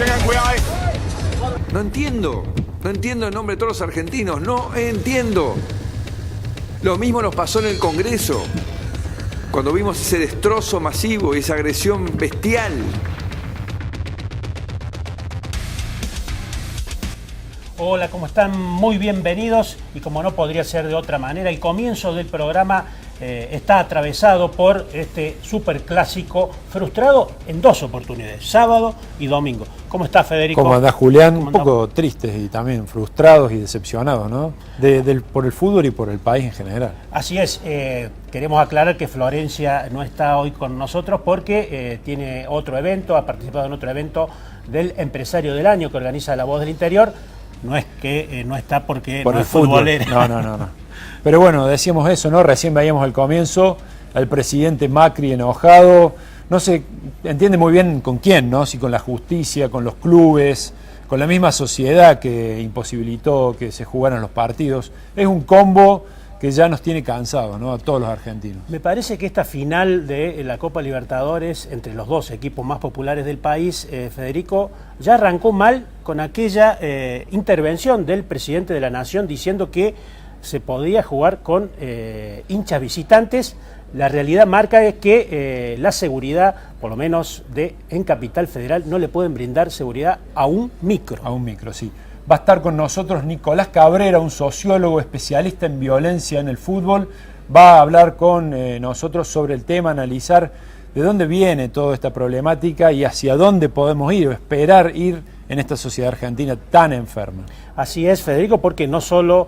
tengan cuidado ahí. No entiendo en nombre de todos los argentinos, no entiendo. Lo mismo nos pasó en el Congreso, cuando vimos ese destrozo masivo y esa agresión bestial. Hola, ¿cómo están? Muy bienvenidos y como no podría ser de otra manera, el comienzo del programa está atravesado por este superclásico frustrado en dos oportunidades, sábado y domingo. ¿Cómo está, Federico? ¿Cómo andás, Julián? Un poco tristes y también frustrados y decepcionados, ¿no? Por el fútbol y por el país en general. Así es, queremos aclarar que Florencia no está hoy con nosotros porque tiene otro evento, ha participado en otro evento del Empresario del Año que organiza La Voz del Interior. No es que no está porque por no el es futbolera. No. Pero bueno, decíamos eso, ¿no? Recién veíamos al comienzo al presidente Macri enojado. No se entiende muy bien con quién, ¿no? Si con la justicia, con los clubes, con la misma sociedad que imposibilitó que se jugaran los partidos. Es un combo que ya nos tiene cansados, ¿no? A todos los argentinos. Me parece que esta final de la Copa Libertadores entre los dos equipos más populares del país, Federico, ya arrancó mal con aquella intervención del presidente de la Nación diciendo que se podía jugar con hinchas visitantes. La realidad marca es que la seguridad, por lo menos en Capital Federal, no le pueden brindar seguridad a un micro. A un micro, sí. Va a estar con nosotros Nicolás Cabrera, un sociólogo especialista en violencia en el fútbol. Va a hablar con nosotros sobre el tema, analizar de dónde viene toda esta problemática y hacia dónde podemos ir o esperar ir en esta sociedad argentina tan enferma. Así es, Federico, porque no solo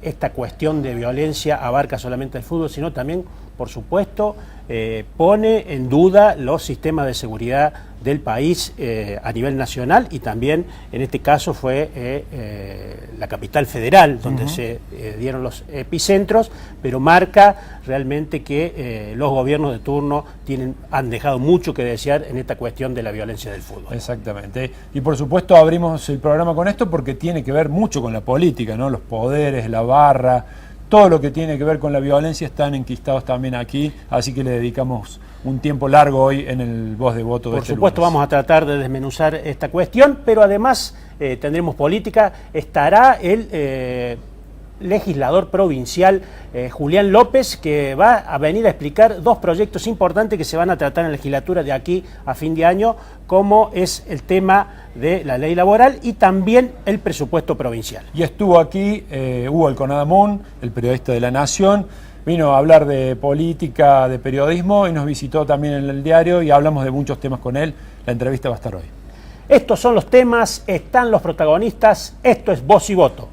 esta cuestión de violencia abarca solamente el fútbol, sino también, por supuesto, pone en duda los sistemas de seguridad del país a nivel nacional y también, en este caso, fue la Capital Federal, donde se dieron los epicentros, pero marca realmente que los gobiernos de turno han dejado mucho que desear en esta cuestión de la violencia del fútbol. Exactamente. Y por supuesto abrimos el programa con esto porque tiene que ver mucho con la política, ¿no? Los poderes, la barra, todo lo que tiene que ver con la violencia están enquistados también aquí, así que le dedicamos un tiempo largo hoy en el Voz de Voto de este lunes. Por supuesto vamos a tratar de desmenuzar esta cuestión, pero además tendremos política. Estará el legislador provincial Julián López, que va a venir a explicar dos proyectos importantes que se van a tratar en la legislatura de aquí a fin de año, como es el tema de la ley laboral y también el presupuesto provincial. Y estuvo aquí Hugo Alconadamón, el periodista de La Nación, vino a hablar de política, de periodismo y nos visitó también en el diario y hablamos de muchos temas con él. La entrevista va a estar hoy. Estos son los temas, están los protagonistas, esto es Voz y Voto.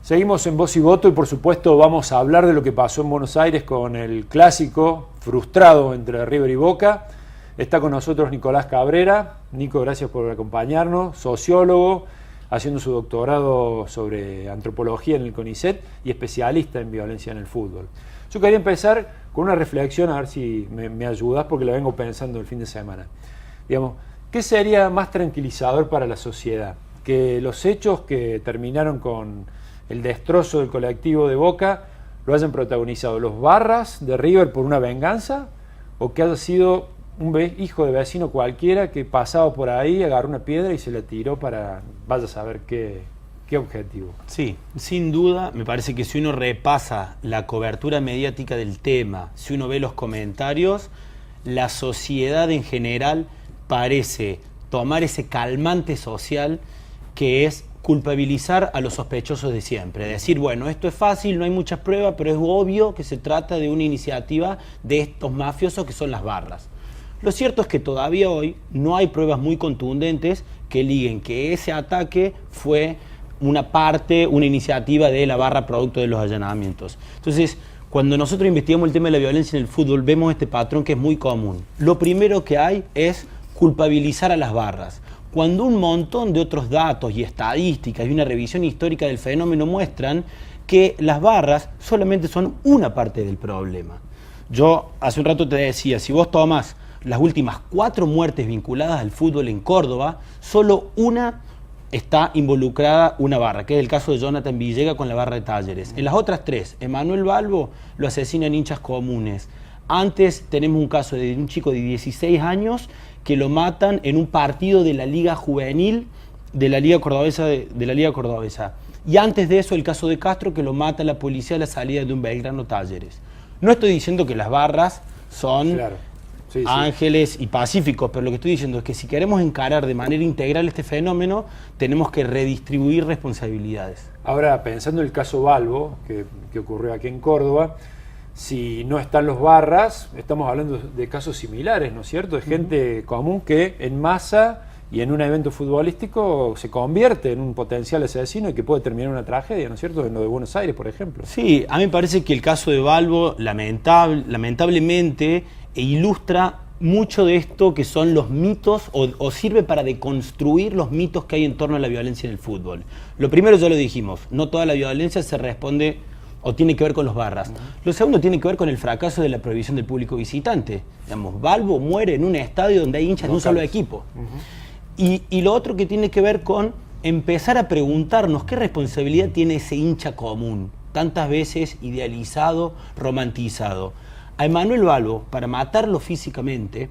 Seguimos en Voz y Voto y por supuesto vamos a hablar de lo que pasó en Buenos Aires con el clásico frustrado entre River y Boca. Está con nosotros Nicolás Cabrera. Nico, gracias por acompañarnos, sociólogo, haciendo su doctorado sobre antropología en el CONICET y especialista en violencia en el fútbol. Yo quería empezar con una reflexión, a ver si me ayudas, porque la vengo pensando el fin de semana. Digamos, ¿qué sería más tranquilizador para la sociedad? Que los hechos que terminaron con el destrozo del colectivo de Boca lo hayan protagonizado los barras de River por una venganza, o que haya sido un hijo de vecino cualquiera que pasaba por ahí, agarró una piedra y se la tiró para vaya a saber qué objetivo. Sí, sin duda, me parece que si uno repasa la cobertura mediática del tema, si uno ve los comentarios, la sociedad en general parece tomar ese calmante social que es culpabilizar a los sospechosos de siempre, decir, bueno, esto es fácil, no hay muchas pruebas, pero es obvio que se trata de una iniciativa de estos mafiosos que son las barras. Lo cierto es que todavía hoy no hay pruebas muy contundentes que liguen que ese ataque fue una parte, una iniciativa de la barra producto de los allanamientos. Entonces, cuando nosotros investigamos el tema de la violencia en el fútbol, vemos este patrón que es muy común. Lo primero que hay es culpabilizar a las barras. Cuando un montón de otros datos y estadísticas y una revisión histórica del fenómeno muestran que las barras solamente son una parte del problema. Yo hace un rato te decía, si vos tomás las últimas 4 muertes vinculadas al fútbol en Córdoba, solo una está involucrada una barra, que es el caso de Jonathan Villega con la barra de Talleres. En las otras 3, Emanuel Balbo lo asesinan hinchas comunes. Antes tenemos un caso de un chico de 16 años que lo matan en un partido de la Liga Juvenil de la Liga Cordobesa. Y antes de eso el caso de Castro, que lo mata la policía a la salida de un Belgrano Talleres. No estoy diciendo que las barras son ángeles y pacíficos, pero lo que estoy diciendo es que si queremos encarar de manera integral este fenómeno, tenemos que redistribuir responsabilidades. Ahora, pensando en el caso Balbo, que ocurrió aquí en Córdoba, si no están los barras, estamos hablando de casos similares, ¿no es cierto? De gente común que en masa y en un evento futbolístico se convierte en un potencial asesino y que puede terminar una tragedia, ¿no es cierto? En lo de Buenos Aires, por ejemplo. Sí, a mí me parece que el caso de Balbo, lamentablemente, ilustra mucho de esto que son los mitos o sirve para deconstruir los mitos que hay en torno a la violencia en el fútbol. Lo primero ya lo dijimos, no toda la violencia se responde o tiene que ver con los barras. Lo segundo tiene que ver con el fracaso de la prohibición del público visitante. Digamos, Balbo muere en un estadio donde hay hinchas de un solo equipo. Y lo otro que tiene que ver con empezar a preguntarnos qué responsabilidad tiene ese hincha común, tantas veces idealizado, romantizado. A Emanuel Balbo, para matarlo físicamente,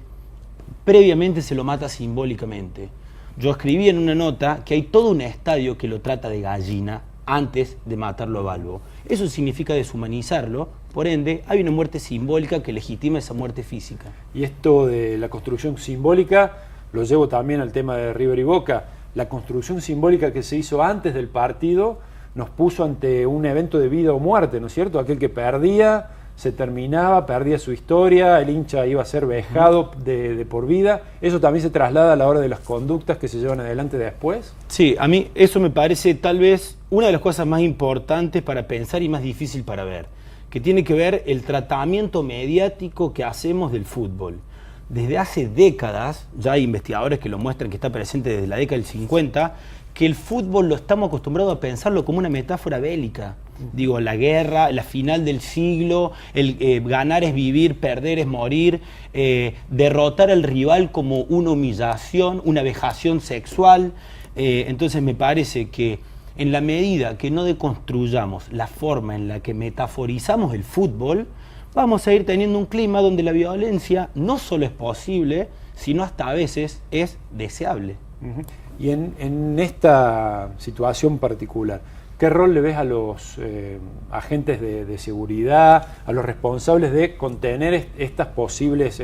previamente se lo mata simbólicamente. Yo escribí en una nota que hay todo un estadio que lo trata de gallina antes de matarlo a Balbo. Eso significa deshumanizarlo, por ende hay una muerte simbólica que legitima esa muerte física. Y esto de la construcción simbólica lo llevo también al tema de River y Boca. La construcción simbólica que se hizo antes del partido nos puso ante un evento de vida o muerte, ¿no es cierto? Aquel que perdía, se terminaba, perdía su historia, el hincha iba a ser vejado de por vida. ¿Eso también se traslada a la hora de las conductas que se llevan adelante después? Sí, a mí eso me parece tal vez una de las cosas más importantes para pensar y más difícil para ver, que tiene que ver el tratamiento mediático que hacemos del fútbol. Desde hace décadas, ya hay investigadores que lo muestran, que está presente desde la década del 50, que el fútbol lo estamos acostumbrados a pensarlo como una metáfora bélica. Digo, la guerra, la final del siglo, ganar es vivir, perder es morir, derrotar al rival como una humillación, una vejación sexual. Entonces me parece que en la medida que no deconstruyamos la forma en la que metaforizamos el fútbol, vamos a ir teniendo un clima donde la violencia no solo es posible, sino hasta a veces es deseable. Y en esta situación particular, ¿qué rol le ves a los agentes de seguridad, a los responsables de contener estas posibles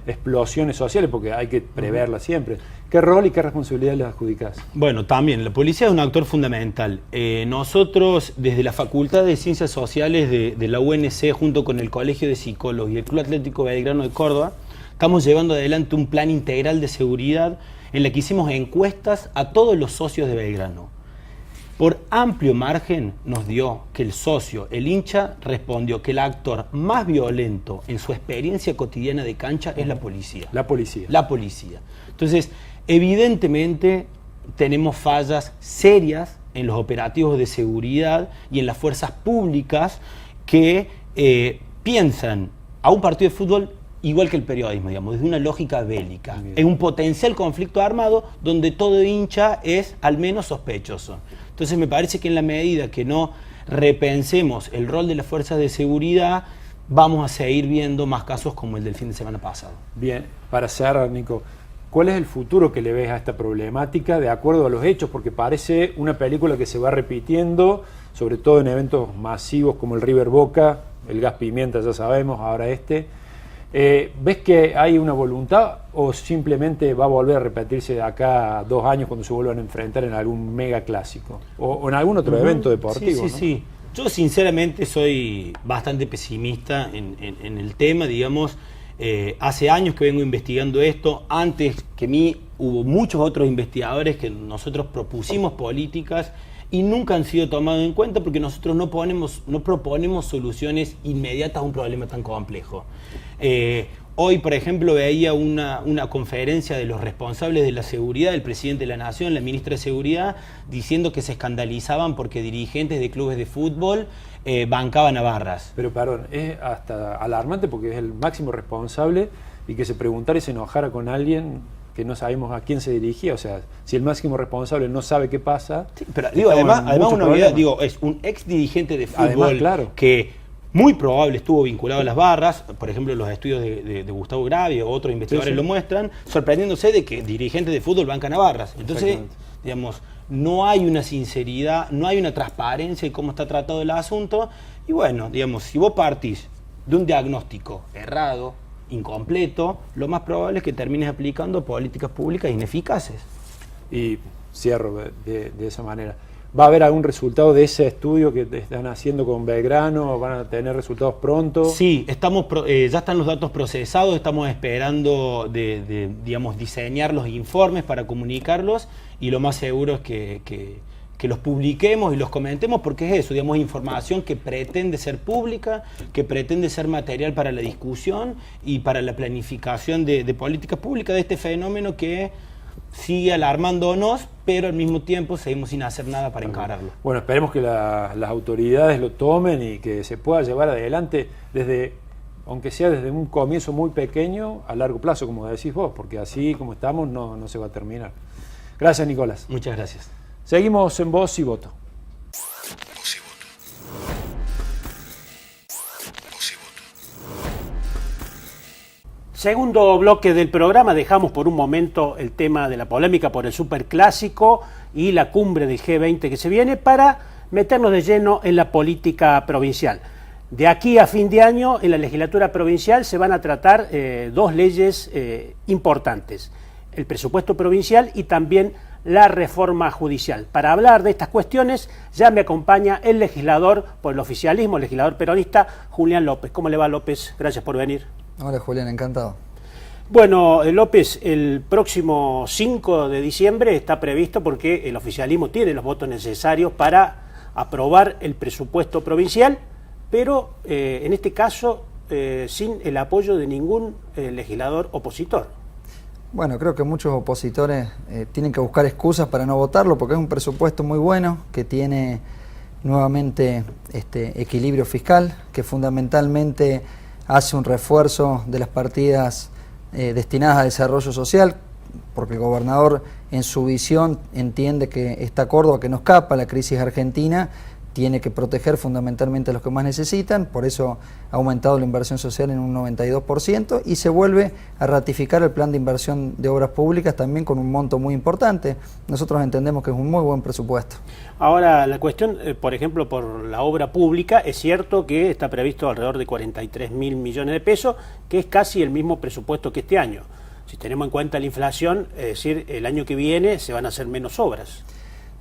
explosiones sociales? Porque hay que preverlas siempre. ¿Qué rol y qué responsabilidad les adjudicás? Bueno, también, la policía es un actor fundamental. Nosotros, desde la Facultad de Ciencias Sociales de la UNC, junto con el Colegio de Psicólogos y el Club Atlético Belgrano de Córdoba, estamos llevando adelante un plan integral de seguridad en la que hicimos encuestas a todos los socios de Belgrano. Por amplio margen nos dio que el socio, el hincha, respondió que el actor más violento en su experiencia cotidiana de cancha es la policía. La policía. La policía. Entonces, evidentemente tenemos fallas serias en los operativos de seguridad y en las fuerzas públicas que piensan a un partido de fútbol igual que el periodismo, digamos, desde una lógica bélica. Es un potencial conflicto armado donde todo hincha es al menos sospechoso. Entonces me parece que en la medida que no repensemos el rol de las fuerzas de seguridad, vamos a seguir viendo más casos como el del fin de semana pasado. Bien, para cerrar, Nico, ¿cuál es el futuro que le ves a esta problemática de acuerdo a los hechos? Porque parece una película que se va repitiendo, sobre todo en eventos masivos como el River Boca, el gas pimienta, ya sabemos, ahora ¿ves que hay una voluntad o simplemente va a volver a repetirse de acá a 2 años cuando se vuelvan a enfrentar en algún mega clásico o en algún otro evento deportivo? Sí. Yo sinceramente soy bastante pesimista en el tema, digamos. Hace años que vengo investigando esto. Antes que mí hubo muchos otros investigadores que nosotros propusimos políticas y nunca han sido tomados en cuenta porque nosotros no proponemos soluciones inmediatas a un problema tan complejo. Hoy, por ejemplo, veía una conferencia de los responsables de la seguridad, el presidente de la Nación, la ministra de Seguridad, diciendo que se escandalizaban porque dirigentes de clubes de fútbol bancaban a barras. Pero perdón, es hasta alarmante porque es el máximo responsable y que se preguntara y se enojara con alguien que no sabemos a quién se dirigía. O sea, si el máximo responsable no sabe qué pasa... Sí, pero digo, además una obviedad, es un ex dirigente de fútbol además, claro, que muy probable estuvo vinculado a las barras. Por ejemplo, los estudios de Gustavo Gravi o otros investigadores lo muestran, sorprendiéndose de que dirigentes de fútbol bancan a barras. Entonces, digamos, no hay una sinceridad, no hay una transparencia en cómo está tratado el asunto. Y bueno, digamos, si vos partís de un diagnóstico errado, incompleto, lo más probable es que termines aplicando políticas públicas ineficaces. Y cierro de esa manera. ¿Va a haber algún resultado de ese estudio que están haciendo con Belgrano? ¿Van a tener resultados pronto? Sí, ya están los datos procesados, estamos esperando digamos, diseñar los informes para comunicarlos, y lo más seguro es que los publiquemos y los comentemos, porque es eso, digamos, información que pretende ser pública, que pretende ser material para la discusión y para la planificación de políticas públicas de este fenómeno que sigue alarmándonos, pero al mismo tiempo seguimos sin hacer nada para encararlo. Bueno, esperemos que las autoridades lo tomen y que se pueda llevar adelante aunque sea desde un comienzo muy pequeño, a largo plazo, como decís vos, porque así como estamos no se va a terminar. Gracias, Nicolás. Muchas gracias. Seguimos en Voz y Voto. Segundo bloque del programa, dejamos por un momento el tema de la polémica por el superclásico y la cumbre del G20 que se viene, para meternos de lleno en la política provincial. De aquí a fin de año, en la legislatura provincial se van a tratar dos leyes importantes: el presupuesto provincial y también la reforma judicial. Para hablar de estas cuestiones ya me acompaña el legislador por el oficialismo, el legislador peronista, Julián López. ¿Cómo le va, López? Gracias por venir. Hola, Julián, encantado. Bueno, López, el próximo 5 de diciembre está previsto, porque el oficialismo tiene los votos necesarios para aprobar el presupuesto provincial, pero en este caso sin el apoyo de ningún legislador opositor. Bueno, creo que muchos opositores tienen que buscar excusas para no votarlo, porque es un presupuesto muy bueno, que tiene nuevamente equilibrio fiscal, que fundamentalmente hace un refuerzo de las partidas destinadas a desarrollo social, porque el gobernador en su visión entiende que esta Córdoba, que no escapa a la crisis argentina, tiene que proteger fundamentalmente a los que más necesitan. Por eso ha aumentado la inversión social en un 92%, y se vuelve a ratificar el plan de inversión de obras públicas también con un monto muy importante. Nosotros entendemos que es un muy buen presupuesto. Ahora, la cuestión, por ejemplo, por la obra pública, es cierto que está previsto alrededor de 43.000 millones de pesos, que es casi el mismo presupuesto que este año. Si tenemos en cuenta la inflación, es decir, el año que viene se van a hacer menos obras.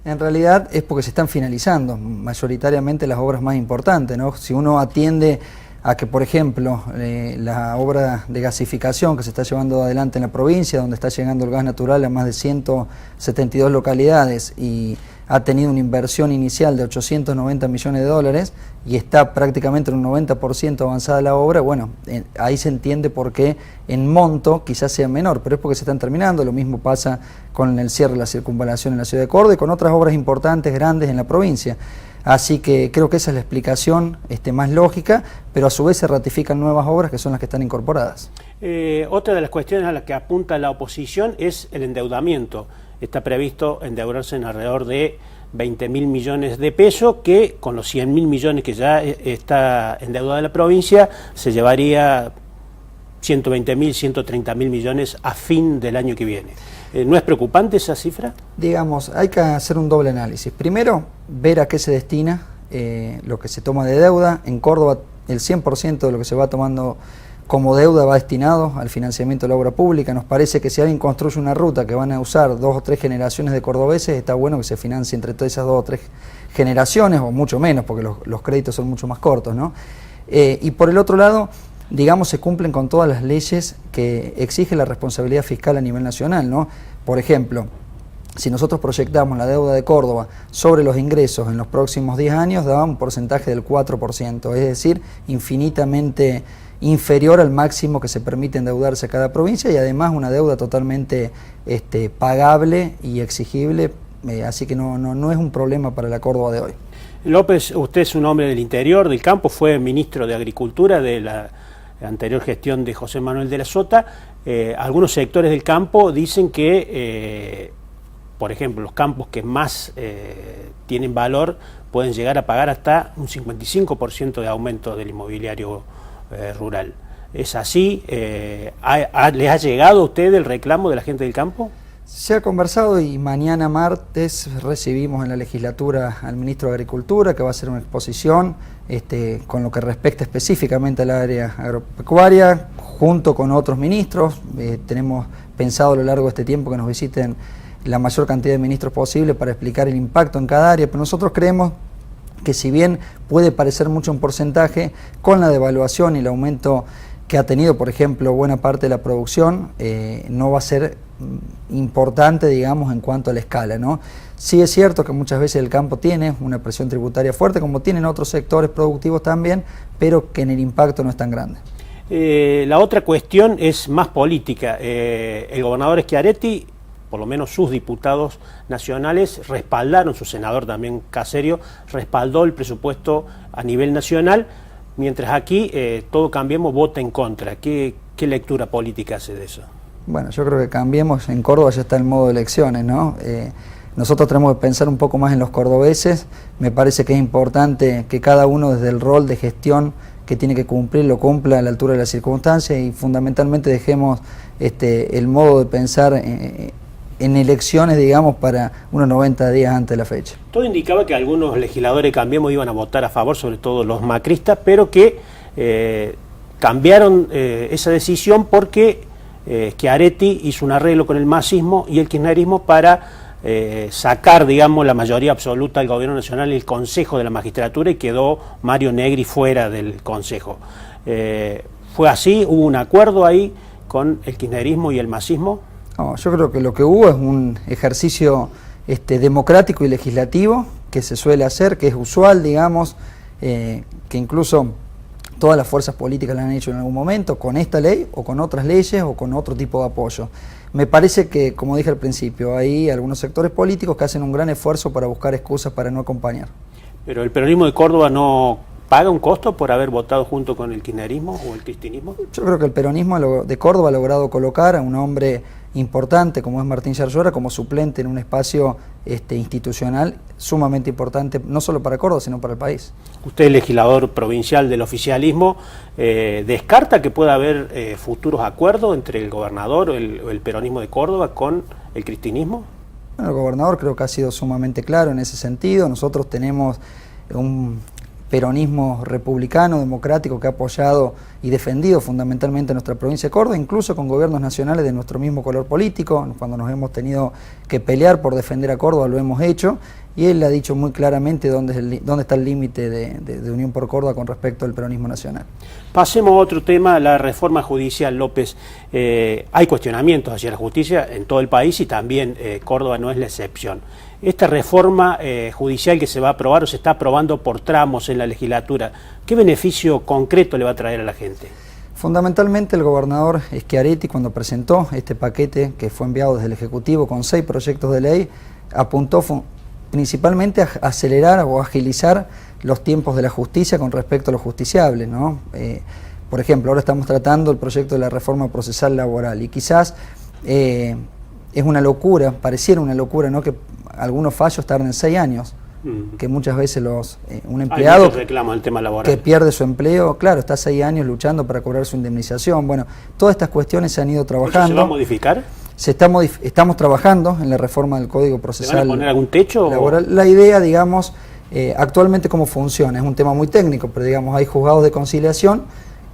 En realidad es porque se están finalizando mayoritariamente las obras más importantes, ¿no? Si uno atiende a que, por ejemplo, la obra de gasificación que se está llevando adelante en la provincia, donde está llegando el gas natural a más de 172 localidades, y ha tenido una inversión inicial de 890 millones de dólares y está prácticamente en un 90% avanzada la obra, bueno, ahí se entiende por qué en monto quizás sea menor, pero es porque se están terminando. Lo mismo pasa con el cierre de la circunvalación en la ciudad de Córdoba y con otras obras importantes, grandes en la provincia. Así que creo que esa es la explicación más lógica, pero a su vez se ratifican nuevas obras que son las que están incorporadas. Otra de las cuestiones a las que apunta la oposición es el endeudamiento. Está previsto endeudarse en alrededor de 20.000 millones de pesos, que con los 100.000 millones que ya está endeudada la provincia, se llevaría 120.000, 130.000 millones a fin del año que viene. ¿No es preocupante esa cifra? Digamos, hay que hacer un doble análisis. Primero, ver a qué se destina lo que se toma de deuda. En Córdoba, el 100% de lo que se va tomando como deuda va destinado al financiamiento de la obra pública. Nos parece que si alguien construye una ruta que van a usar 2 o 3 generaciones de cordobeses, está bueno que se financie entre todas esas 2 o 3 generaciones, o mucho menos, porque los créditos son mucho más cortos, ¿no? Y por el otro lado, digamos, se cumplen con todas las leyes que exige la responsabilidad fiscal a nivel nacional, ¿no? Por ejemplo, si nosotros proyectamos la deuda de Córdoba sobre los ingresos en los próximos 10 años, daba un porcentaje del 4%, es decir, infinitamente inferior al máximo que se permite endeudarse a cada provincia, y además una deuda totalmente pagable y exigible, así que no es un problema para la Córdoba de hoy. López, usted es un hombre del interior, del campo, fue ministro de Agricultura de la anterior gestión de José Manuel de la Sota. Algunos sectores del campo dicen que, por ejemplo, los campos que más tienen valor pueden llegar a pagar hasta un 55% de aumento del inmobiliario rural. ¿Es así? ¿Les ha llegado a usted el reclamo de la gente del campo? Se ha conversado y mañana martes recibimos en la legislatura al ministro de Agricultura, que va a hacer una exposición con lo que respecta específicamente al área agropecuaria, junto con otros ministros. Tenemos pensado a lo largo de este tiempo que nos visiten la mayor cantidad de ministros posible para explicar el impacto en cada área, pero nosotros creemos que si bien puede parecer mucho en porcentaje, con la devaluación y el aumento que ha tenido, por ejemplo, buena parte de la producción, no va a ser importante, digamos, en cuanto a la escala, ¿no? Sí es cierto que muchas veces el campo tiene una presión tributaria fuerte, como tienen otros sectores productivos también, pero que en el impacto no es tan grande. La otra cuestión es más política. El gobernador Schiaretti, por lo menos sus diputados nacionales, respaldaron, su senador también Caserio, respaldó el presupuesto a nivel nacional, mientras aquí todo Cambiemos vota en contra. ¿Qué lectura política hace de eso? Bueno, yo creo que Cambiemos en Córdoba ya está en modo de elecciones, ¿no? Nosotros tenemos que pensar un poco más en los cordobeses. Me parece que es importante que cada uno desde el rol de gestión que tiene que cumplir lo cumpla a la altura de las circunstancias, y fundamentalmente dejemos el modo de pensar en elecciones, digamos, para unos 90 días antes de la fecha. Todo indicaba que algunos legisladores de Cambiemos iban a votar a favor, sobre todo los macristas, pero que cambiaron esa decisión porque Schiaretti hizo un arreglo con el masismo y el kirchnerismo para sacar, digamos, la mayoría absoluta del gobierno nacional y el Consejo de la Magistratura, y quedó Mario Negri fuera del Consejo. ¿Fue así? ¿Hubo un acuerdo ahí con el kirchnerismo y el masismo? No, yo creo que lo que hubo es un ejercicio democrático y legislativo que se suele hacer, que es usual, digamos, que incluso todas las fuerzas políticas lo han hecho en algún momento, con esta ley o con otras leyes o con otro tipo de apoyo. Me parece que, como dije al principio, hay algunos sectores políticos que hacen un gran esfuerzo para buscar excusas para no acompañar. ¿Pero el peronismo de Córdoba no paga un costo por haber votado junto con el kirchnerismo o el cristinismo? Yo creo que el peronismo de Córdoba ha logrado colocar a un hombre importante como es Martín Yarlora como suplente en un espacio institucional sumamente importante, no solo para Córdoba, sino para el país. Usted es legislador provincial del oficialismo, ¿descarta que pueda haber futuros acuerdos entre el gobernador o el peronismo de Córdoba con el cristinismo? Bueno, el gobernador creo que ha sido sumamente claro en ese sentido. Nosotros tenemos un peronismo republicano, democrático, que ha apoyado y defendido fundamentalmente nuestra provincia de Córdoba, incluso con gobiernos nacionales de nuestro mismo color político. Cuando nos hemos tenido que pelear por defender a Córdoba lo hemos hecho, y él ha dicho muy claramente dónde está el límite de Unión por Córdoba con respecto al peronismo nacional. Pasemos a otro tema, la reforma judicial, López. Hay cuestionamientos hacia la justicia en todo el país y también Córdoba no es la excepción. Esta reforma judicial que se va a aprobar o se está aprobando por tramos en la legislatura, ¿qué beneficio concreto le va a traer a la gente? Fundamentalmente el gobernador Schiaretti, cuando presentó este paquete que fue enviado desde el Ejecutivo con 6 proyectos de ley, apuntó principalmente a acelerar o agilizar los tiempos de la justicia con respecto a los justiciables, ¿no? Por ejemplo, ahora estamos tratando el proyecto de la reforma procesal laboral y quizás es una locura, pareciera una locura, ¿no?, que algunos fallos tarden 6 años, que muchas veces un empleado reclama el tema laboral, que pierde su empleo, claro, está 6 años luchando para cobrar su indemnización. Bueno, todas estas cuestiones se han ido trabajando. ¿Se va a modificar? Estamos trabajando en la reforma del Código Procesal. ¿Se van a poner algún techo laboral? La idea, digamos, actualmente cómo funciona, es un tema muy técnico, pero digamos, hay juzgados de conciliación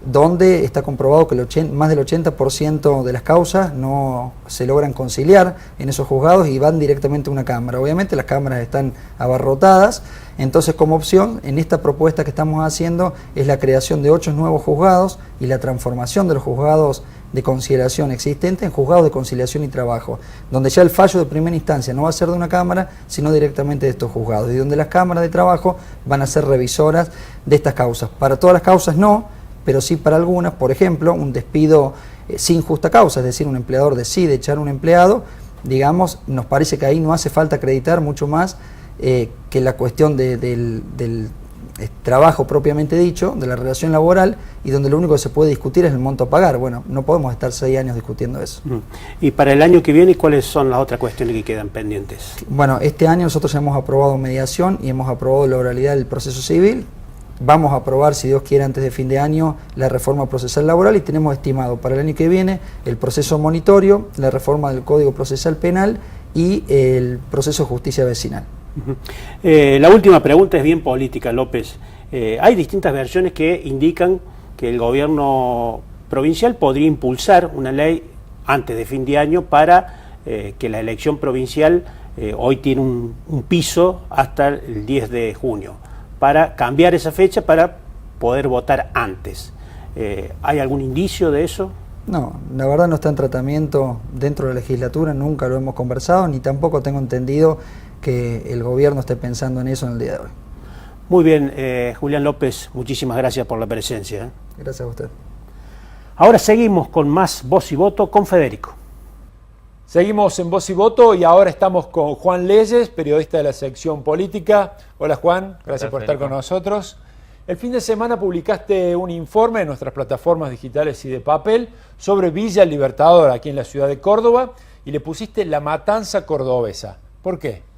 donde está comprobado que más del 80% de las causas no se logran conciliar en esos juzgados y van directamente a una cámara. Obviamente las cámaras están abarrotadas, entonces como opción en esta propuesta que estamos haciendo es la creación de 8 nuevos juzgados y la transformación de los juzgados de conciliación existentes en juzgados de conciliación y trabajo, donde ya el fallo de primera instancia no va a ser de una cámara, sino directamente de estos juzgados, y donde las cámaras de trabajo van a ser revisoras de estas causas. Para todas las causas no, pero sí para algunas. Por ejemplo, un despido sin justa causa, es decir, un empleador decide echar a un empleado, digamos, nos parece que ahí no hace falta acreditar mucho más que la cuestión del trabajo propiamente dicho, de la relación laboral, y donde lo único que se puede discutir es el monto a pagar. Bueno, no podemos estar 6 años discutiendo eso. Y para el año que viene, ¿cuáles son las otras cuestiones que quedan pendientes? Bueno, este año nosotros hemos aprobado mediación y hemos aprobado la oralidad del proceso civil. Vamos a aprobar, si Dios quiere, antes de fin de año, la reforma procesal laboral, y tenemos estimado para el año que viene el proceso monitorio, la reforma del Código Procesal Penal y el proceso de justicia vecinal. La última pregunta es bien política, López. Hay distintas versiones que indican que el gobierno provincial podría impulsar una ley antes de fin de año para que la elección provincial hoy tiene un piso hasta el 10 de junio, para cambiar esa fecha para poder votar antes. ¿Hay algún indicio de eso? No, la verdad no está en tratamiento dentro de la legislatura, nunca lo hemos conversado, ni tampoco tengo entendido que el gobierno esté pensando en eso en el día de hoy. Muy bien, Julián López, muchísimas gracias por la presencia. Gracias a usted. Ahora seguimos con más Voz y Voto con Federico. Seguimos en Voz y Voto y ahora estamos con Juan Leyes, periodista de la sección política. Hola Juan, gracias por estar con nosotros. El fin de semana publicaste un informe en nuestras plataformas digitales y de papel sobre Villa Libertador, aquí en la ciudad de Córdoba, y le pusiste La Matanza Cordobesa. ¿Por qué?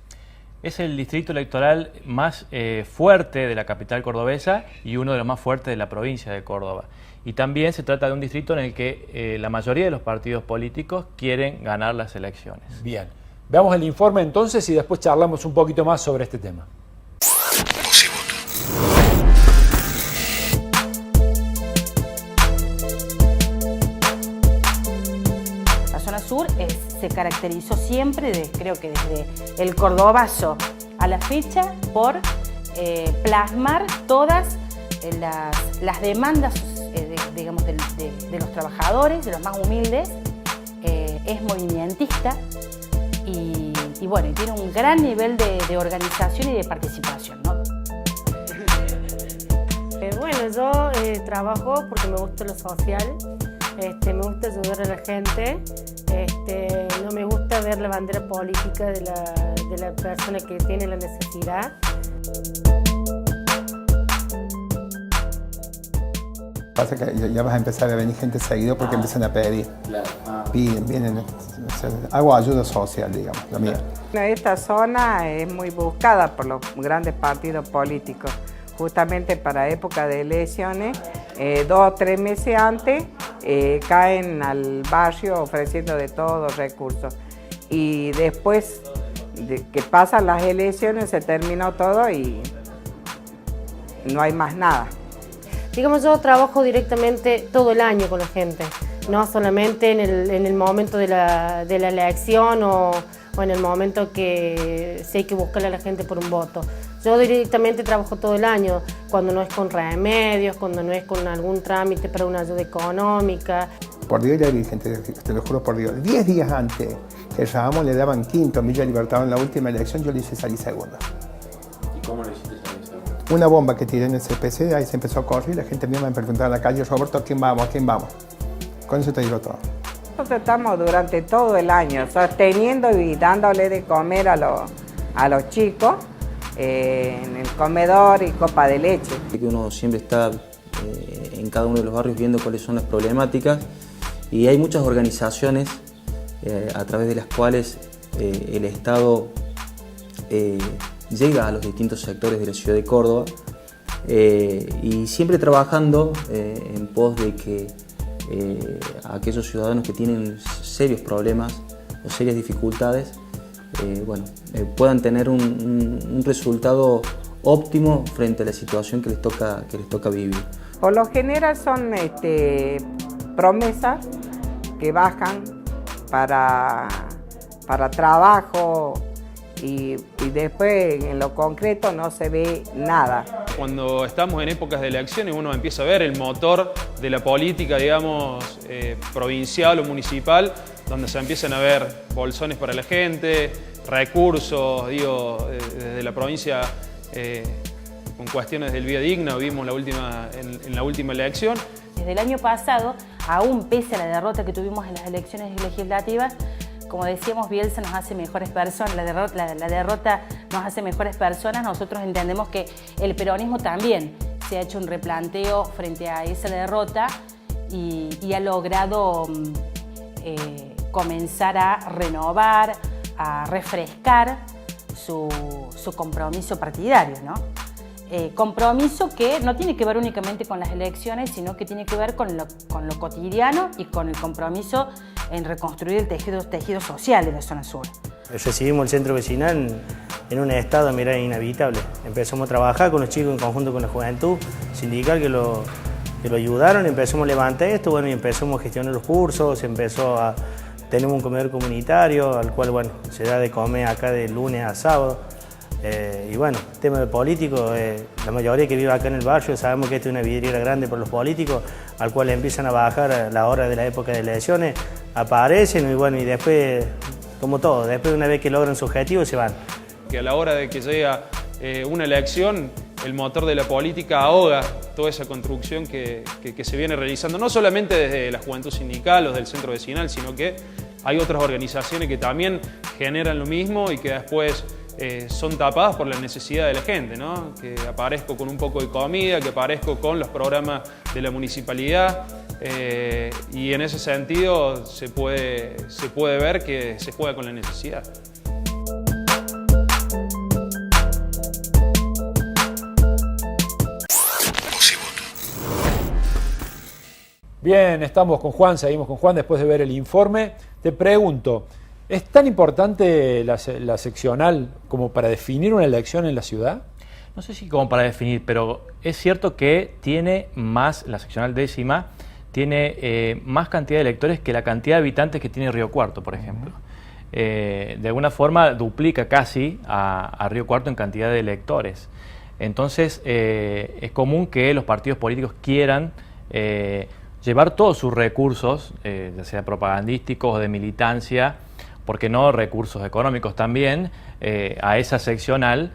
Es el distrito electoral más fuerte de la capital cordobesa y uno de los más fuertes de la provincia de Córdoba. Y también se trata de un distrito en el que la mayoría de los partidos políticos quieren ganar las elecciones. Bien, veamos el informe entonces y después charlamos un poquito más sobre este tema. La zona sur se caracterizó siempre, creo que desde el cordobazo a la fecha, por plasmar todas las demandas digamos, de los trabajadores, de los más humildes. Es movimentista y bueno, tiene un gran nivel de organización y de participación, ¿no? Bueno, yo trabajo porque me gusta lo social, me gusta ayudar a la gente, no me gusta ver la bandera política de la persona que tiene la necesidad. Pasa que ya vas a empezar a venir gente seguido porque empiezan a pedir. Vienen, o sea, hago ayuda social, digamos, la mía. Esta zona es muy buscada por los grandes partidos políticos. Justamente para época de elecciones, 2 o 3 meses antes, caen al barrio ofreciendo de todos recursos. Y después de que pasan las elecciones se terminó todo y no hay más nada. Digamos, yo trabajo directamente todo el año con la gente, no solamente en el momento de la elección o en el momento que sí hay que buscarle a la gente por un voto. Yo directamente trabajo todo el año, cuando no es con remedios, cuando no es con algún trámite para una ayuda económica. Por Dios y la Virgen, te lo juro por Dios, 10 días antes que Ramón le daban quinto en Villa Libertador en la última elección, yo le hice salir segundo. ¿Y cómo lo hiciste salir segundo? Una bomba que tiré en el CPC, ahí se empezó a correr, la gente misma me preguntaba en la calle, Roberto, ¿a quién vamos? ¿A quién vamos? Con eso te digo todo. Nosotros estamos durante todo el año sosteniendo y dándole de comer a los chicos en el comedor y copa de leche. Uno siempre está en cada uno de los barrios viendo cuáles son las problemáticas y hay muchas organizaciones a través de las cuales el Estado llega a los distintos sectores de la ciudad de Córdoba y siempre trabajando en pos de que aquellos ciudadanos que tienen serios problemas o serias dificultades puedan tener un resultado óptimo frente a la situación que les toca vivir. Por lo general son promesas que bajan para trabajo y después en lo concreto no se ve nada. Cuando estamos en épocas de elecciones uno empieza a ver el motor de la política, digamos, provincial o municipal, donde se empiezan a ver bolsones para la gente, recursos, digo, desde la provincia con cuestiones del Vía Digna, vimos en la última elección. Desde el año pasado, aún pese a la derrota que tuvimos en las elecciones legislativas, como decíamos, Bielsa nos hace mejores personas, la derrota nos hace mejores personas. Nosotros entendemos que el peronismo también se ha hecho un replanteo frente a esa derrota y ha logrado comenzar a renovar, a refrescar su compromiso partidario, ¿no? Compromiso que no tiene que ver únicamente con las elecciones, sino que tiene que ver con lo cotidiano y con el compromiso en reconstruir el tejido social de la zona sur. Recibimos el centro vecinal en un estado, mira, inhabitable. Empezamos a trabajar con los chicos en conjunto con la juventud sindical que lo ayudaron, empezamos a levantar esto, bueno, y empezamos a gestionar los cursos, tenemos un comedor comunitario al cual, bueno, se da de comer acá de lunes a sábado. Y bueno, tema de político, la mayoría que vive acá en el barrio sabemos que esta es una vidriera grande por los políticos, al cual empiezan a bajar a la hora de la época de elecciones, aparecen y bueno, y después, como todo, después una vez que logran su objetivo se van. Que a la hora de que llega una elección, el motor de la política ahoga toda esa construcción que se viene realizando, no solamente desde la juventud sindical o del centro vecinal, sino que hay otras organizaciones que también generan lo mismo y que después son tapadas por la necesidad de la gente, ¿no? Que aparezco con un poco de comida, que aparezco con los programas de la municipalidad y en ese sentido se puede ver que se juega con la necesidad. Bien, estamos con Juan, seguimos con Juan después de ver el informe. Te pregunto, ¿es tan importante la seccional como para definir una elección en la ciudad? No sé si como para definir, pero es cierto que tiene más, la seccional décima, tiene más cantidad de electores que la cantidad de habitantes que tiene Río Cuarto, por ejemplo. De alguna forma duplica casi a Río Cuarto en cantidad de electores. Entonces es común que los partidos políticos quieran llevar todos sus recursos, ya sea propagandísticos o de militancia, porque no recursos económicos también, a esa seccional,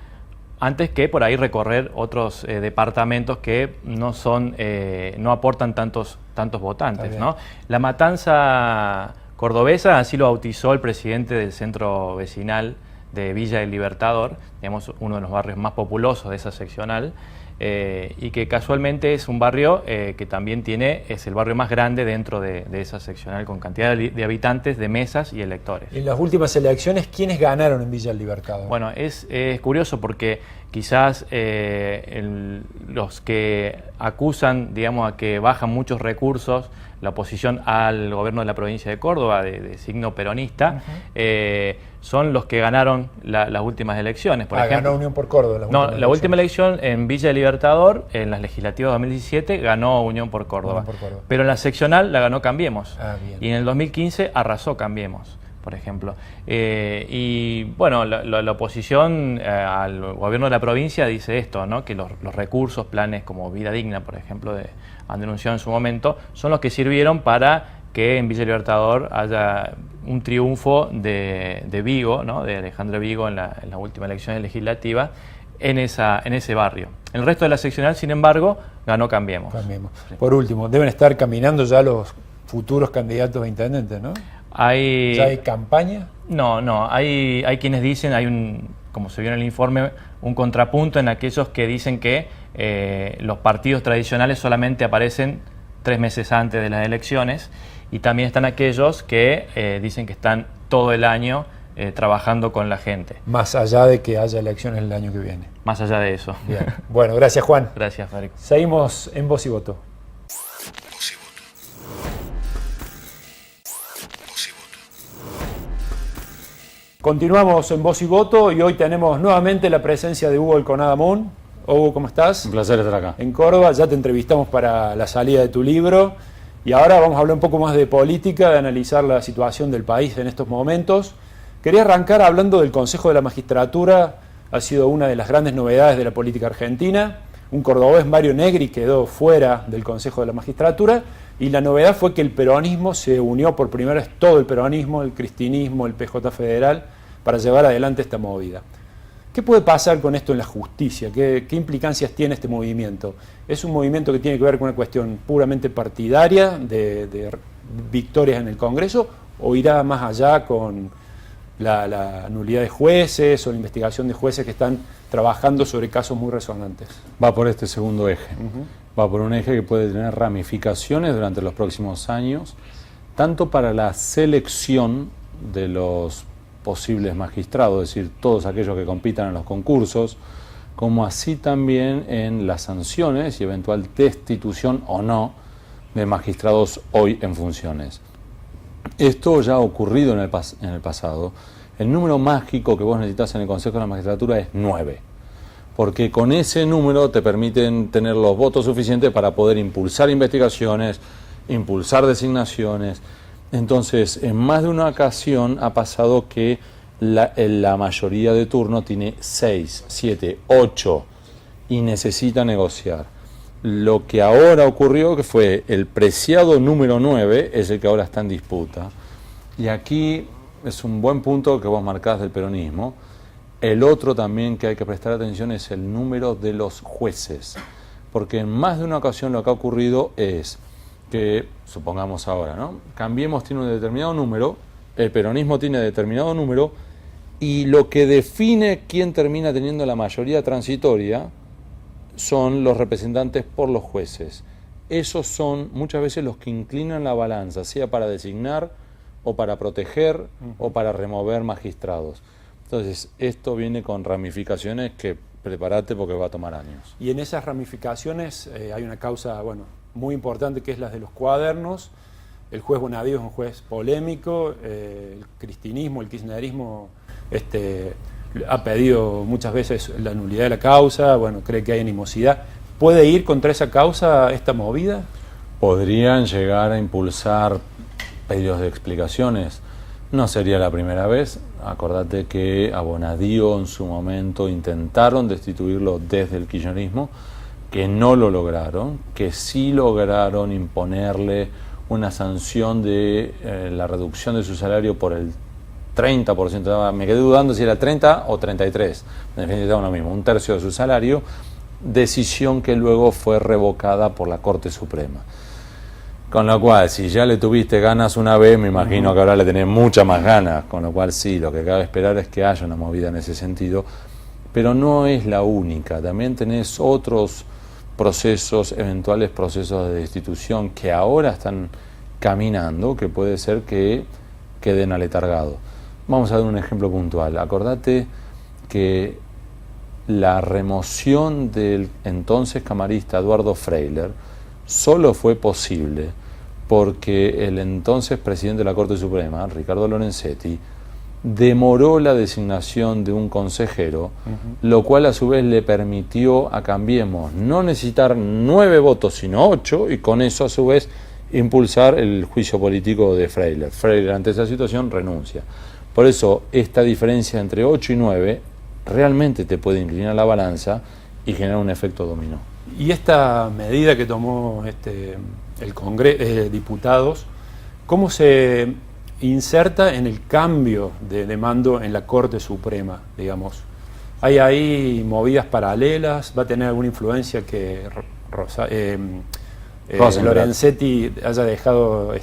antes que por ahí recorrer otros departamentos que no aportan tantos votantes, ¿no? La matanza cordobesa, así lo bautizó el presidente del centro vecinal de Villa del Libertador, digamos uno de los barrios más populosos de esa seccional, y que casualmente es un barrio que también es el barrio más grande dentro de esa seccional, con cantidad de habitantes, de mesas y electores. En las últimas elecciones, ¿quiénes ganaron en Villa del Libertador? Bueno, es curioso porque quizás los que acusan, digamos, a que bajan muchos recursos, la oposición al gobierno de la provincia de Córdoba, de signo peronista, son los que ganaron las últimas elecciones. Por ejemplo, ganó Unión por Córdoba. La última elección en Villa del Libertador, en las legislativas de 2017, ganó Unión por Córdoba. Pero en la seccional la ganó Cambiemos. Y en el 2015 arrasó Cambiemos, por ejemplo. Y bueno, la oposición al gobierno de la provincia dice esto, ¿no? Que los recursos, planes como Vida Digna, por ejemplo, han denunciado en su momento, son los que sirvieron para que en Villa Libertador haya un triunfo de Vigo, ¿no? De Alejandro Vigo en la última elección legislativa en ese barrio. El resto de la seccional, sin embargo, ganó Cambiemos. Sí. Por último, deben estar caminando ya los futuros candidatos a intendentes, ¿no? ¿Ya hay campaña? No, hay quienes dicen, como se vio en el informe, un contrapunto en aquellos que dicen que los partidos tradicionales solamente aparecen 3 meses antes de las elecciones, y también están aquellos que dicen que están todo el año trabajando con la gente. Más allá de que haya elecciones el año que viene. Más allá de eso. Bien. Bueno, gracias Juan. Gracias, Federico. Seguimos en Voz y Voto. Continuamos en Voz y Voto y hoy tenemos nuevamente la presencia de Hugo Elconada Moon. Hugo, ¿cómo estás? Un placer estar acá. En Córdoba, ya te entrevistamos para la salida de tu libro y ahora vamos a hablar un poco más de política, de analizar la situación del país en estos momentos. Quería arrancar hablando del Consejo de la Magistratura. Ha sido una de las grandes novedades de la política argentina. Un cordobés, Mario Negri, quedó fuera del Consejo de la Magistratura y la novedad fue que el peronismo se unió por primera vez, todo el peronismo, el cristinismo, el PJ Federal, para llevar adelante esta movida. ¿Qué puede pasar con esto en la justicia? ¿Qué implicancias tiene este movimiento? ¿Es un movimiento que tiene que ver con una cuestión puramente partidaria de victorias en el Congreso o irá más allá con la nulidad de jueces o la investigación de jueces que están trabajando sobre casos muy resonantes? Va por este segundo eje. Va por un eje que puede tener ramificaciones durante los próximos años, tanto para la selección de los posibles magistrados, es decir, todos aquellos que compitan en los concursos, como así también en las sanciones y eventual destitución o no de magistrados hoy en funciones. Esto ya ha ocurrido en el pasado. El número mágico que vos necesitas en el Consejo de la Magistratura es 9, porque con ese número te permiten tener los votos suficientes para poder impulsar investigaciones, impulsar designaciones. Entonces, en más de una ocasión ha pasado que la mayoría de turno tiene 6, 7, 8 y necesita negociar. Lo que ahora ocurrió, que fue el preciado número 9, es el que ahora está en disputa. Y aquí es un buen punto que vos marcás del peronismo. El otro también que hay que prestar atención es el número de los jueces, porque en más de una ocasión lo que ha ocurrido es que, supongamos ahora, ¿no? Cambiemos tiene un determinado número, el peronismo tiene determinado número, y lo que define quién termina teniendo la mayoría transitoria son los representantes por los jueces. Esos son muchas veces los que inclinan la balanza, sea para designar o para proteger o para remover magistrados. Entonces, esto viene con ramificaciones que prepárate porque va a tomar años. Y en esas ramificaciones hay una causa, muy importante, que es la de los cuadernos. El juez Bonadío es un juez polémico, el cristinismo, el kirchnerismo ha pedido muchas veces la nulidad de la causa, cree que hay animosidad. ¿Puede ir contra esa causa esta movida? Podrían llegar a impulsar pedidos de explicaciones. No sería la primera vez. Acordate que a Bonadío en su momento intentaron destituirlo desde el kirchnerismo, que no lo lograron, que sí lograron imponerle una sanción de la reducción de su salario por el 30%, me quedé dudando si era 30 o 33, en definitiva lo mismo, un tercio de su salario, decisión que luego fue revocada por la Corte Suprema. Con lo cual, si ya le tuviste ganas una vez, me imagino que ahora le tenés muchas más ganas, con lo cual sí, lo que cabe esperar es que haya una movida en ese sentido, pero no es la única, también tenés otros procesos, eventuales procesos de destitución que ahora están caminando, que puede ser que queden aletargados. Vamos a dar un ejemplo puntual. Acordate que la remoción del entonces camarista Eduardo Freiler solo fue posible porque el entonces presidente de la Corte Suprema, Ricardo Lorenzetti, demoró la designación de un consejero, lo cual a su vez le permitió a Cambiemos no necesitar 9 votos sino 8 y con eso a su vez impulsar el juicio político de Freiler. Freiler ante esa situación renuncia. Por eso esta diferencia entre 8 y 9 realmente te puede inclinar la balanza y generar un efecto dominó. Y esta medida que tomó el Congreso, diputados, ¿cómo se inserta en el cambio de mando en la Corte Suprema, digamos? ¿Hay ahí movidas paralelas? ¿Va a tener alguna influencia que Lorenzetti haya dejado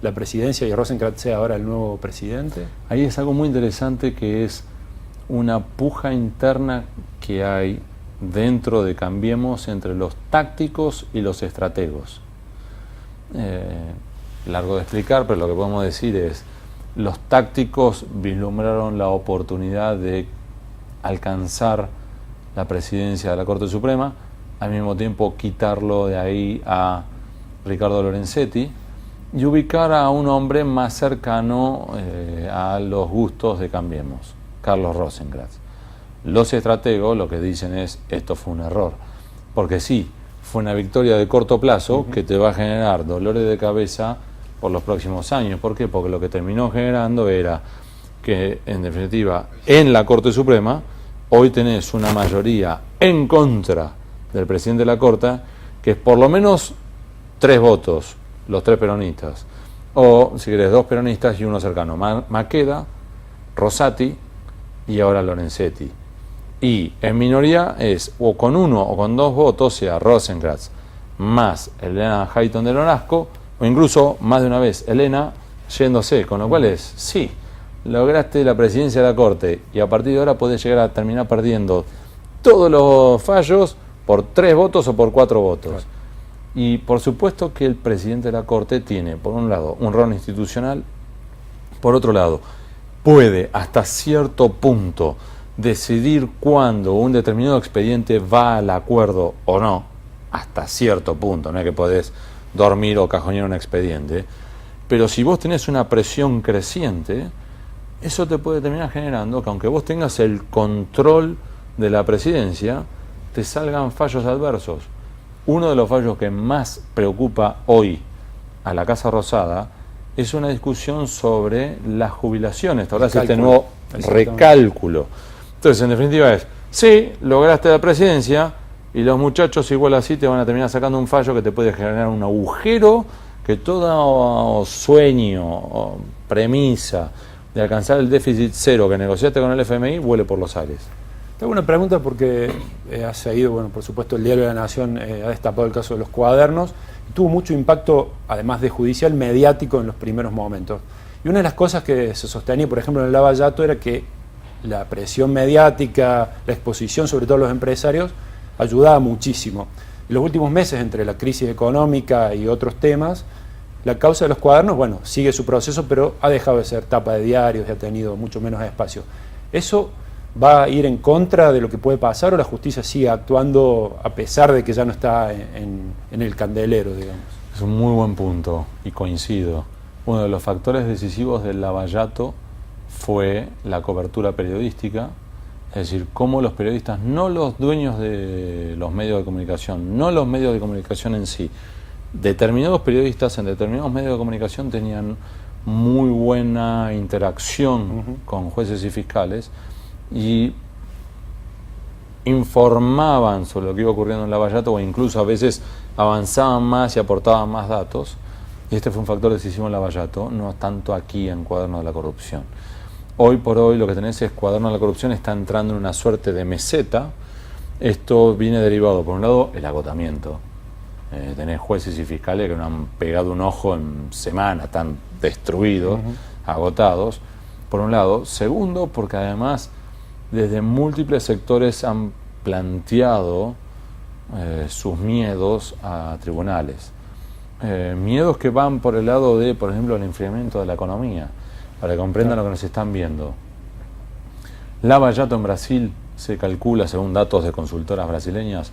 la presidencia y Rosenkrantz sea ahora el nuevo presidente? Ahí es algo muy interesante, que es una puja interna que hay dentro de Cambiemos entre los tácticos y los estrategos. Largo de explicar, pero lo que podemos decir es: los tácticos vislumbraron la oportunidad de alcanzar la presidencia de la Corte Suprema, al mismo tiempo quitarlo de ahí a Ricardo Lorenzetti y ubicar a un hombre más cercano a los gustos de Cambiemos, Carlos Rosenkrantz. Los estrategos lo que dicen es, esto fue un error. Porque sí, fue una victoria de corto plazo que te va a generar dolores de cabeza por los próximos años. ¿Por qué? Porque lo que terminó generando era que, en definitiva, en la Corte Suprema, hoy tenés una mayoría en contra del presidente de la Corte, que es por lo menos 3 votos, los 3 peronistas, o si querés 2 peronistas y uno cercano, Maqueda, Rosati y ahora Lorenzetti. Y en minoría es o con 1 o con 2 votos, sea Rosenkrantz más Elena Hayton de Nolasco, o incluso más de una vez Elena yéndose, con lo cual es, sí, lograste la presidencia de la Corte y a partir de ahora podés llegar a terminar perdiendo todos los fallos por 3 votos o por 4 votos. Claro. Y por supuesto que el presidente de la Corte tiene, por un lado, un rol institucional, por otro lado, puede hasta cierto punto decidir cuándo un determinado expediente va al acuerdo o no, hasta cierto punto, no es que podés dormir o cajonear un expediente, pero si vos tenés una presión creciente, eso te puede terminar generando que aunque vos tengas el control de la presidencia, te salgan fallos adversos. Uno de los fallos que más preocupa hoy a la Casa Rosada es una discusión sobre las jubilaciones. Ahora hace este nuevo recálculo. Entonces, en definitiva es, sí, lograste la presidencia y los muchachos igual así te van a terminar sacando un fallo que te puede generar un agujero que todo sueño o premisa de alcanzar el déficit cero que negociaste con el FMI vuele por los aires. Tengo una pregunta porque ha seguido, bueno, por supuesto el Diario de la Nación ha destapado el caso de los cuadernos, tuvo mucho impacto, además de judicial, mediático en los primeros momentos. Y una de las cosas que se sostenía, por ejemplo, en el Lava Jato era que la presión mediática, la exposición, sobre todo a los empresarios, ayudaba muchísimo. En los últimos meses, entre la crisis económica y otros temas, la causa de los cuadernos, bueno, sigue su proceso, pero ha dejado de ser tapa de diarios y ha tenido mucho menos espacio. ¿Eso va a ir en contra de lo que puede pasar o la justicia sigue actuando a pesar de que ya no está en el candelero, digamos? Es un muy buen punto y coincido. Uno de los factores decisivos del Lava Jato fue la cobertura periodística, es decir, cómo los periodistas, no los dueños de los medios de comunicación, no los medios de comunicación en sí, determinados periodistas en determinados medios de comunicación tenían muy buena interacción con jueces y fiscales y informaban sobre lo que iba ocurriendo en Lava Jato o incluso a veces avanzaban más y aportaban más datos. Y este fue un factor decisivo en Lava Jato, no tanto aquí en Cuaderno de la Corrupción. Hoy por hoy lo que tenés es Cuaderno de la Corrupción está entrando en una suerte de meseta. Esto viene derivado, por un lado, el agotamiento. Tenés jueces y fiscales que no han pegado un ojo en semana, están destruidos, agotados, por un lado. Segundo, porque además desde múltiples sectores han planteado sus miedos a tribunales. Miedos que van por el lado de, por ejemplo, el enfriamiento de la economía, para que comprendan lo que nos están viendo. Lava Jato en Brasil se calcula, según datos de consultoras brasileñas,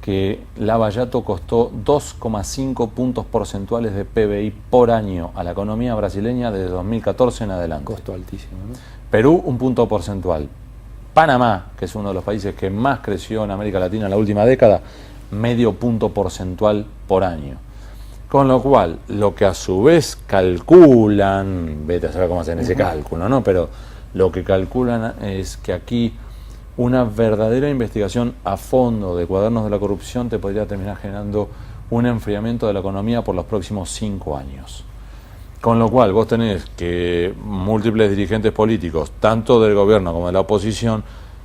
que Lava Jato costó 2,5 puntos porcentuales de PBI por año a la economía brasileña desde 2014 en adelante. Costo altísimo, ¿no? Perú, un punto porcentual. Panamá, que es uno de los países que más creció en América Latina en la última década, medio punto porcentual por año. Con lo cual, lo que a su vez calculan, vete a saber cómo hacen ese cálculo, ¿no? Pero lo que calculan es que aquí una verdadera investigación a fondo de Cuadernos de la Corrupción te podría terminar generando un enfriamiento de la economía por los próximos 5 años. Con lo cual vos tenés que múltiples dirigentes políticos, tanto del gobierno como de la oposición,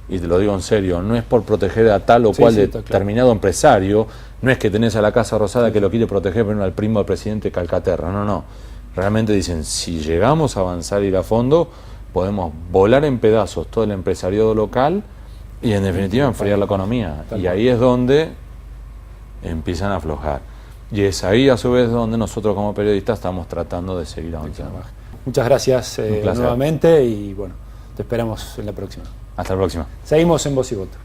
y te lo digo en serio, no es por proteger a tal o cual determinado empresario, no es que tenés a la Casa Rosada que lo quiere proteger, pero no al primo del presidente Calcaterra, no. Realmente dicen, si llegamos a avanzar y ir a fondo, podemos volar en pedazos todo el empresariado local y en definitiva enfriar la economía. Y ahí es donde empiezan a aflojar. Y es ahí a su vez donde nosotros como periodistas estamos tratando de seguir avanzando. Muchas gracias nuevamente y bueno, te esperamos en la próxima. Hasta la próxima. Seguimos en Voz y Voto.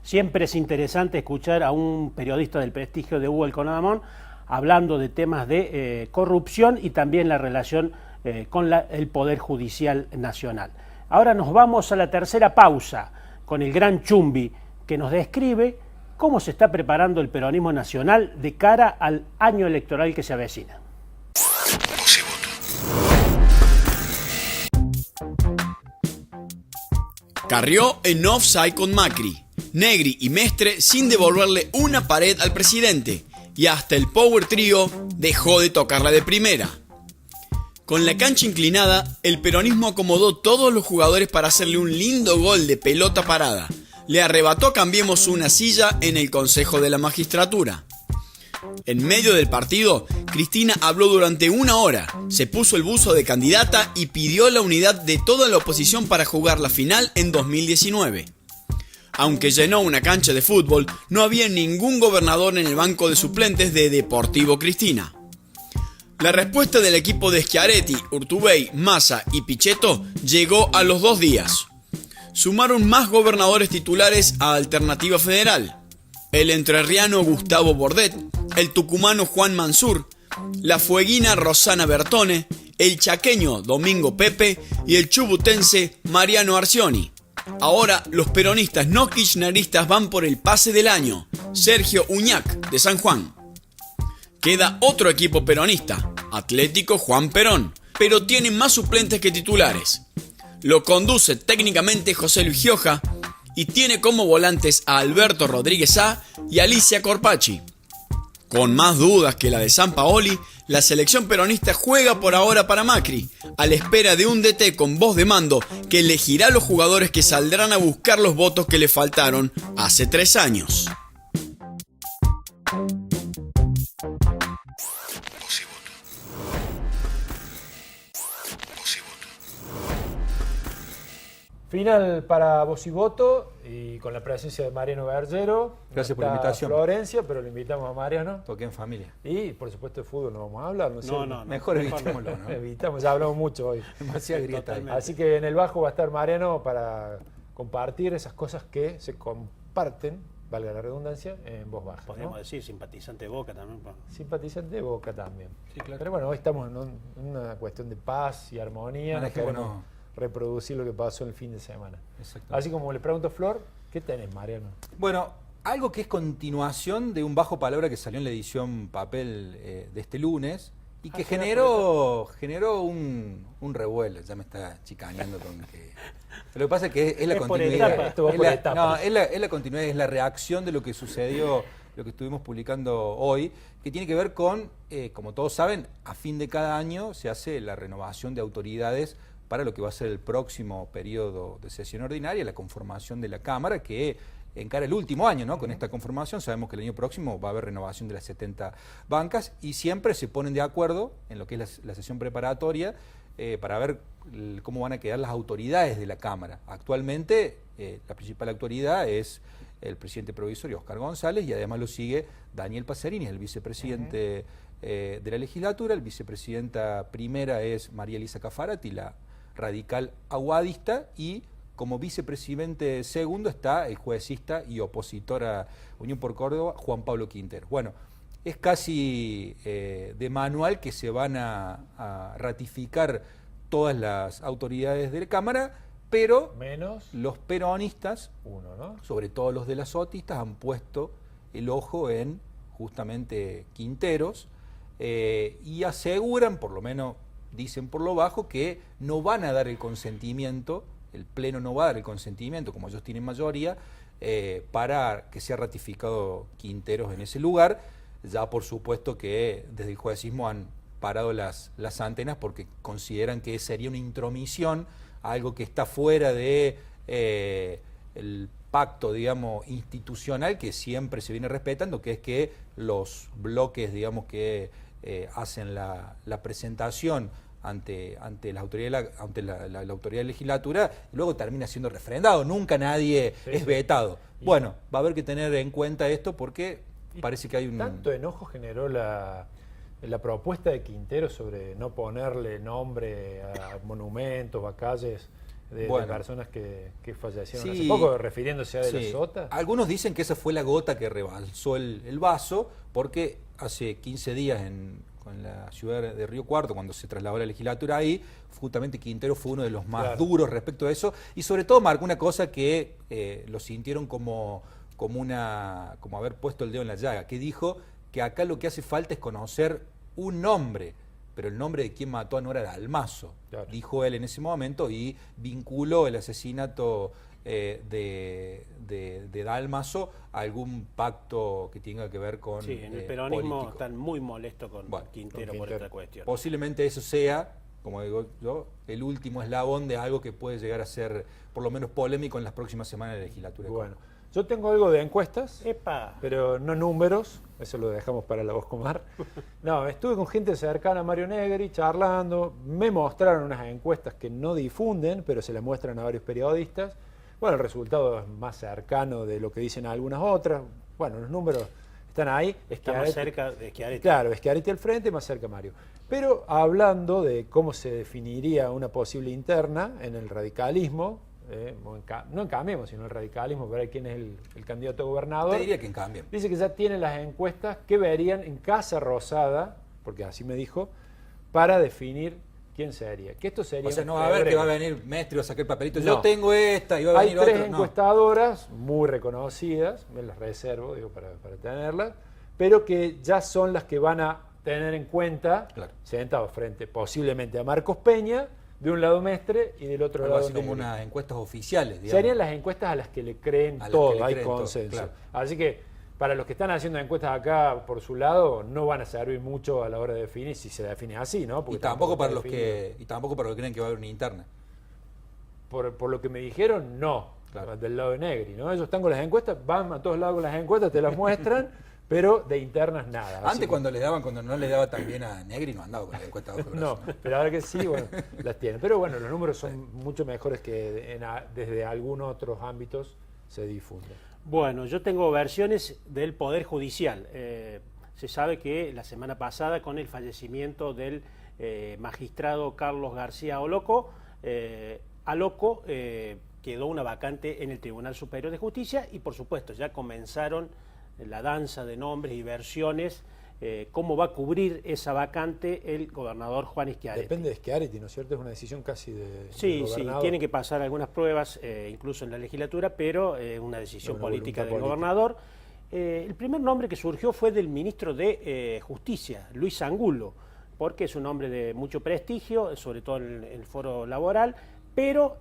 Siempre es interesante escuchar a un periodista del prestigio de Hugo El Conadamón hablando de temas de corrupción y también la relación con el Poder Judicial Nacional. Ahora nos vamos a la tercera pausa. con el gran Chumbi, que nos describe cómo se está preparando el peronismo nacional de cara al año electoral que se avecina. Carrió en offside con Macri, Negri y Mestre sin devolverle una pared al presidente, y hasta el Power Trío dejó de tocarla de primera. Con la cancha inclinada, el peronismo acomodó todos los jugadores para hacerle un lindo gol de pelota parada. Le arrebató a Cambiemos una silla en el Consejo de la Magistratura. En medio del partido, Cristina habló durante 1 hora, se puso el buzo de candidata y pidió la unidad de toda la oposición para jugar la final en 2019. Aunque llenó una cancha de fútbol, no había ningún gobernador en el banco de suplentes de Deportivo Cristina. La respuesta del equipo de Schiaretti, Urtubey, Massa y Pichetto llegó a los 2 días. Sumaron más gobernadores titulares a Alternativa Federal: el entrerriano Gustavo Bordet, el tucumano Juan Mansur, la fueguina Rosana Bertone, el chaqueño Domingo Pepe y el chubutense Mariano Arcioni. Ahora los peronistas no kirchneristas van por el pase del año, Sergio Uñac, de San Juan. Queda otro equipo peronista, Atlético Juan Perón, pero tiene más suplentes que titulares. Lo conduce técnicamente José Luis Gioja y tiene como volantes a Alberto Rodríguez A y Alicia Corpacci. Con más dudas que la de Sampaoli, la selección peronista juega por ahora para Macri, a la espera de un DT con voz de mando que elegirá a los jugadores que saldrán a buscar los votos que le faltaron hace 3 años. Final para Voz y Voto, y con la presencia de Mariano Bergero. Gracias por la invitación. Florencia, pero lo invitamos a Mariano. Toqué en familia. Y por supuesto de fútbol no vamos a hablar. No, mejor evitémoslo, ¿no? Evitamos, ya hablamos mucho hoy. Demasiada grieta ahí. Así que en el bajo va a estar Mariano para compartir esas cosas que se comparten, valga la redundancia, en voz baja. Podríamos decir simpatizante de Boca también. Simpatizante de Boca también. Sí, claro. Pero bueno, hoy estamos en una cuestión de paz y armonía. Manejémonos. Reproducir lo que pasó el fin de semana. Exacto. Así como le pregunto a Flor, ¿qué tenés, Mariano? Bueno, algo que es continuación de un bajo palabra que salió en la edición papel de este lunes y que generó un revuelo. Ya me está chicaneando con que... Lo que pasa es que es la continuidad. Es la continuidad, es la reacción de lo que sucedió, lo que estuvimos publicando hoy, que tiene que ver con, como todos saben, a fin de cada año se hace la renovación de autoridades para lo que va a ser el próximo periodo de sesión ordinaria, la conformación de la Cámara, que encara el último año, ¿no? Con esta conformación sabemos que el año próximo va a haber renovación de las 70 bancas y siempre se ponen de acuerdo en lo que es la sesión preparatoria para ver cómo van a quedar las autoridades de la Cámara. Actualmente la principal autoridad es el presidente provisorio Oscar González y además lo sigue Daniel Pacerini, el vicepresidente de la legislatura. El vicepresidenta primera es María Elisa Cafarati, la radical aguadista, y como vicepresidente segundo está el juecista y opositor a Unión por Córdoba, Juan Pablo Quintero. Bueno, es casi de manual que se van a ratificar todas las autoridades de la Cámara, pero menos los peronistas, ¿no? Sobre todo los de las sotistas, han puesto el ojo en justamente Quinteros y aseguran, por lo menos dicen por lo bajo, que no van a dar el consentimiento, el Pleno no va a dar el consentimiento, como ellos tienen mayoría, para que sea ratificado Quinteros en ese lugar. Ya por supuesto que desde el juecismo han parado las antenas porque consideran que sería una intromisión, algo que está fuera de el pacto, digamos, institucional que siempre se viene respetando, que es que los bloques, digamos, que hacen la presentación ante la autoridad la autoridad de legislatura, y luego termina siendo refrendado. Nunca nadie es vetado. Bueno, va a haber que tener en cuenta esto porque parece que hay un... Tanto enojo generó la propuesta de Quintero sobre no ponerle nombre a monumentos, a calles de personas que fallecieron hace poco, refiriéndose a de la Sota. Algunos dicen que esa fue la gota que rebalsó el vaso, porque hace 15 días la ciudad de Río Cuarto, cuando se trasladó la legislatura ahí, justamente Quintero fue uno de los más duros respecto a eso, y sobre todo marcó una cosa que lo sintieron como haber puesto el dedo en la llaga, que dijo que acá lo que hace falta es conocer un nombre, pero el nombre de quien mató a Nora Dalmazo, dijo él en ese momento, y vinculó el asesinato de Dalmazo a algún pacto que tenga que ver con sí, en el peronismo político. Están muy molestos con Quintero por esta cuestión. Posiblemente eso sea, como digo yo, el último eslabón de algo que puede llegar a ser por lo menos polémico en las próximas semanas de la legislatura. Bueno, yo tengo algo de encuestas, ¡epa! Pero no números, eso lo dejamos para la voz Comar. No, estuve con gente cercana a Mario Negri charlando, me mostraron unas encuestas que no difunden, pero se las muestran a varios periodistas. Bueno, el resultado es más cercano de lo que dicen algunas otras. Bueno, los números están ahí. Está más cerca de Schiaretti. Claro, Schiaretti al frente, más cerca Mario. Pero hablando de cómo se definiría una posible interna en el radicalismo, no en Cambiemos, sino en el radicalismo, para ver quién es el candidato a gobernador. Te diría que en Cambiemos. Dice que ya tienen las encuestas que verían en Casa Rosada, porque así me dijo, para definir quién sería. Que esto sería. O sea, no va a haber que va a venir Mestre a sacar el papelito. No. Yo tengo esta y va a venir Hay tres otra. encuestadoras muy reconocidas, me las reservo para tenerlas, pero que ya son las que van a tener en cuenta, sentados frente posiblemente a Marcos Peña, de un lado Mestre y del otro Algo lado así como Negri. unas encuestas oficiales, digamos. Serían las encuestas a las que le creen A las todo, que le hay creen todo, consenso. claro. Así que para los que están haciendo encuestas acá por su lado, no van a servir mucho a la hora de definir si se define así, ¿no? Porque Y tampoco para los definido. que creen que va a haber una interna. Por lo que me dijeron, no, del lado de Negri, ¿no? Ellos están con las encuestas, van a todos lados con las encuestas, te las muestran, pero de internas nada. Así Antes que- cuando no le daba tan bien a Negri, no andaba con la encuesta bajo el No, brazo. pero ahora que sí, bueno, las tienen. Pero bueno, los números son mucho mejores que desde algunos otros ámbitos se difunden. Bueno, yo tengo versiones del Poder Judicial. Se sabe que la semana pasada, con el fallecimiento del magistrado Carlos García Aloco, quedó una vacante en el Tribunal Superior de Justicia y, por supuesto, ya comenzaron la danza de nombres y versiones, cómo va a cubrir esa vacante el gobernador Juan Schiaretti. Depende de Schiaretti, ¿no es cierto? Es una decisión casi del Sí, gobernador. tienen que pasar algunas pruebas, incluso en la legislatura, pero una decisión Una política del voluntad gobernador. El primer nombre que surgió fue del ministro de Justicia, Luis Angulo, porque es un hombre de mucho prestigio, sobre todo en el foro laboral, pero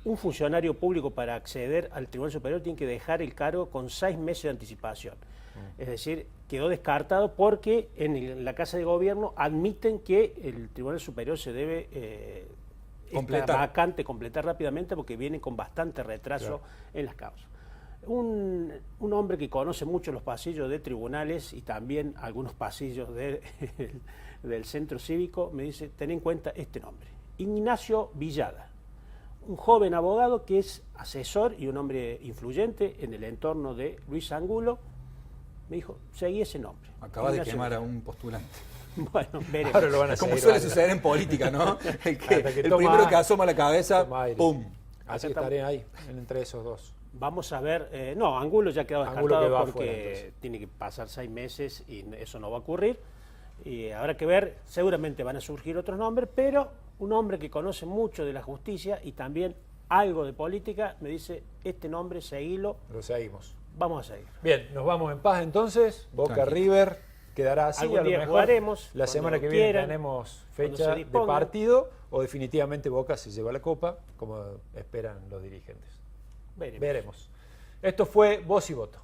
un funcionario público para acceder al Tribunal Superior tiene que dejar el cargo con 6 meses de anticipación. Es decir, quedó descartado porque en la Casa de Gobierno admiten que el Tribunal Superior se debe esta vacante completar rápidamente porque viene con bastante retraso en las causas. Un hombre que conoce mucho los pasillos de tribunales y también algunos pasillos del centro cívico me dice, ten en cuenta este nombre, Ignacio Villada, un joven abogado que es asesor y un hombre influyente en el entorno de Luis Angulo. Me dijo, seguí ese nombre. Acabas de Ignacio quemar a Villada. un postulante. Bueno, veremos. Ahora lo van a Como seguir, suele van a- suceder en política, ¿no? El toma- primero que asoma la cabeza, toma aire. ¡pum! Así que Acá estaré ahí, entre esos dos. Vamos a ver, no, Angulo ya quedó Angulo descartado quedó porque afuera, entonces. tiene que pasar 6 meses y eso no va a ocurrir. Y habrá que ver, seguramente van a surgir otros nombres, pero un hombre que conoce mucho de la justicia y también algo de política, me dice, este nombre, seguilo. Lo seguimos. Vamos a seguir. Bien, nos vamos en paz entonces. Boca Tranquilo. River quedará así. Algún A lo día mejor jugaremos, la semana cuando que viene quieran, tenemos cuando fecha se de dispongan. partido o definitivamente Boca se lleva la copa, como esperan los dirigentes. Veremos. Veremos. Esto fue Voz y Voto.